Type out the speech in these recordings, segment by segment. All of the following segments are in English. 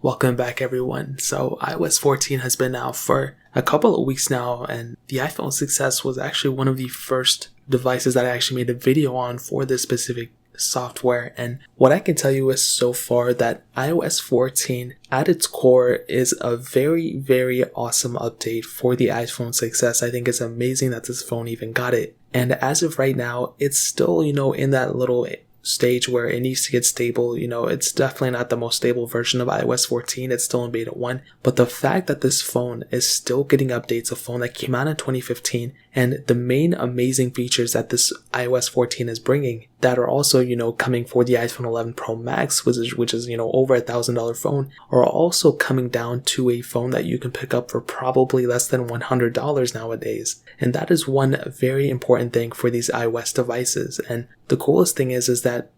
Welcome back everyone. So iOS 14 has been out for a couple of weeks now, and the iPhone 6s was actually one of the first devices that I actually made a video on for this specific software. And what I can tell you is so far that iOS 14 at its core is a very, very awesome update for the iPhone 6s. I think it's amazing that this phone even got it. And as of right now, it's still, in that little stage where it needs to get stable. It's definitely not the most stable version of iOS 14. It's still in beta 1. But the fact that this phone is still getting updates, a phone that came out in 2015, and the main amazing features that this iOS 14 is bringing that are also, coming for the iPhone 11 Pro Max, which is, over $1,000 phone, are also coming down to a phone that you can pick up for probably less than $100 nowadays. And that is one very important thing for these iOS devices. And the coolest thing is that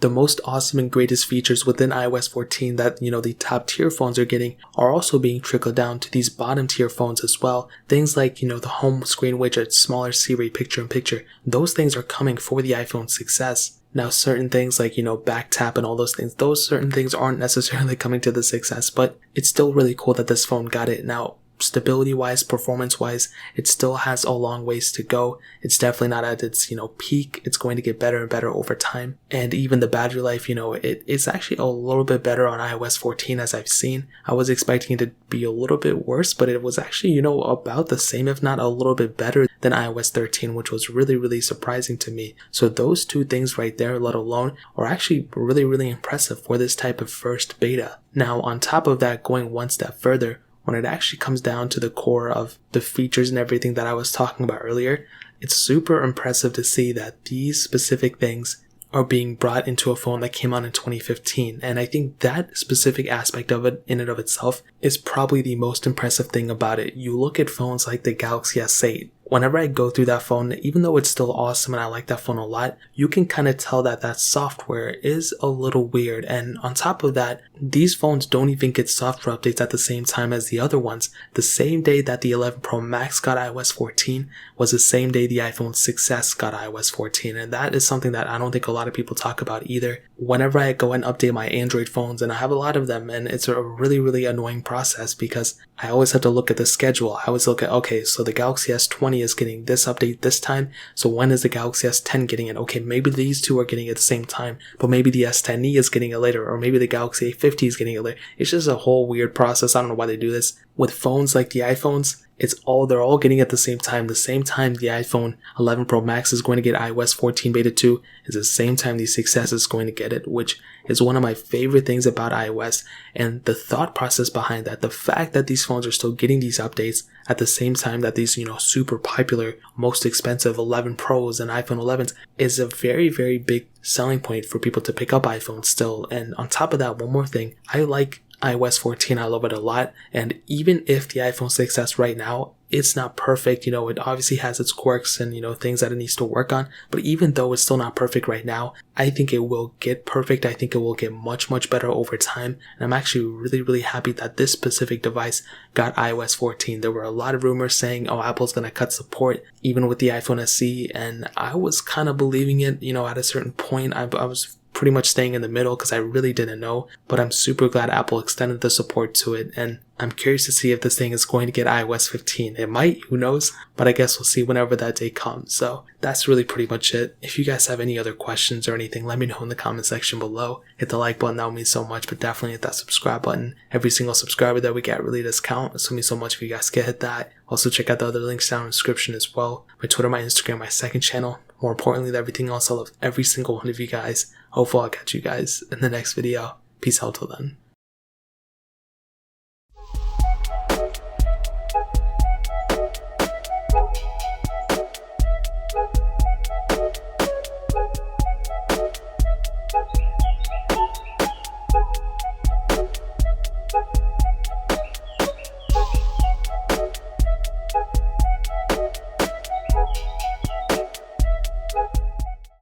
the most awesome and greatest features within iOS 14 that, the top tier phones are getting are also being trickled down to these bottom tier phones as well. Things like, the home screen widget, smaller Siri picture-in-picture, those things are coming for the iPhone 6s. Now, certain things like, back tap and all those things, those certain things aren't necessarily coming to the 6s, but it's still really cool that this phone got it. Now, stability-wise, performance-wise, it still has a long ways to go. It's definitely not at its, peak. It's going to get better and better over time. And even the battery life, it's actually a little bit better on iOS 14 as I've seen. I was expecting it to be a little bit worse, but it was actually, about the same, if not a little bit better than iOS 13, which was really, really surprising to me. So those two things right there, let alone, are actually really, really impressive for this type of first beta. Now, on top of that, going one step further, when it actually comes down to the core of the features and everything that I was talking about earlier, it's super impressive to see that these specific things are being brought into a phone that came out in 2015. And I think that specific aspect of it in and of itself is probably the most impressive thing about it. You look at phones like the Galaxy S8. Whenever I go through that phone, even though it's still awesome and I like that phone a lot, you can kind of tell that software is a little weird. And on top of that, these phones don't even get software updates at the same time as the other ones. The same day that the 11 Pro Max got iOS 14 was the same day the iPhone 6s got iOS 14. And that is something that I don't think a lot of people talk about either. Whenever I go and update my Android phones, and I have a lot of them, and it's a really, really annoying process because I always have to look at the schedule. I always look at, okay, so the Galaxy S20 is getting this update this time, so when is the Galaxy S10 getting it? Okay, maybe these two are getting it at the same time, but maybe the S10e is getting it later, or maybe the Galaxy A50 is getting it later. It's just a whole weird process. I don't know why they do this. With phones like the iPhones, they're all getting it at the same time. The same time the iPhone 11 Pro Max is going to get iOS 14 Beta 2 is the same time the 6s is going to get it, which is one of my favorite things about iOS. And the thought process behind that, the fact that these phones are still getting these updates at the same time that these, super popular, most expensive 11 Pros and iPhone 11s is a very, very big selling point for people to pick up iPhones still. And on top of that, one more thing, I like iOS 14, I love it a lot, and even if the iPhone 6s right now, it's not perfect, it obviously has its quirks and, things that it needs to work on, but even though it's still not perfect right now, I think it will get perfect. I think it will get much, much better over time, and I'm actually really, really happy that this specific device got iOS 14. There were a lot of rumors saying, Apple's gonna cut support, even with the iPhone SE, and I was kind of believing it, at a certain point. I was pretty much staying in the middle because I really didn't know, but I'm super glad Apple extended the support to it, and I'm curious to see if this thing is going to get iOS 15. It might, who knows, but I guess we'll see whenever that day comes. So that's really pretty much it. If you guys have any other questions or anything, let me know in the comment section below. Hit the like button, that would mean so much, but definitely hit that subscribe button. Every single subscriber that we get really does count, so it means so much if you guys can hit that. Also check out the other links down in the description as well. My Twitter, my Instagram, my second channel. More importantly than everything else, I love every single one of you guys. Hopefully I'll catch you guys in the next video. Peace out till then.